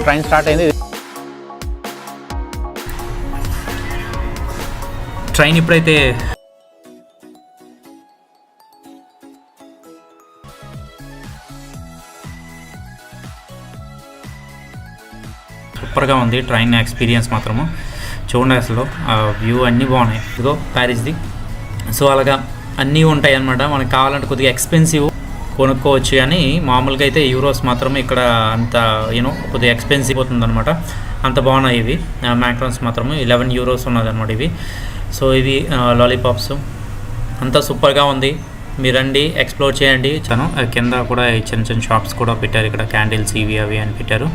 Train start అయింది. Train ఇప్పుడైతే సూపర్గా ఉంది ట్రైన్ ఎక్స్పీరియన్స్ మాత్రము. చూడండి అసలు ఆ వ్యూ అన్నీ బాగున్నాయి. ఇదిగో ప్యారిస్ది. సో అలాగా అన్నీ ఉంటాయి అన్నమాట. మనకు కావాలంటే కొద్దిగా ఎక్స్పెన్సివ్ కొనుక్కోవచ్చు, కానీ మామూలుగా అయితే యూరోస్ మాత్రమే ఇక్కడ అంత కొద్దిగా ఎక్స్పెన్సివ్ అవుతుంది అనమాట. అంత బాగున్నాయి ఇవి. మ్యాక్రాన్స్ మాత్రము 11 యూరోస్ ఉన్నదన్నమాట ఇవి. సో ఇవి లాలీపాప్స్ అంతా సూపర్గా ఉంది. మీరు రండి, ఎక్స్ప్లోర్ చేయండి. కింద కూడా చిన్న చిన్న షాప్స్ కూడా పెట్టారు. ఇక్కడ క్యాండిల్స్ ఇవి అవి అని పెట్టారు.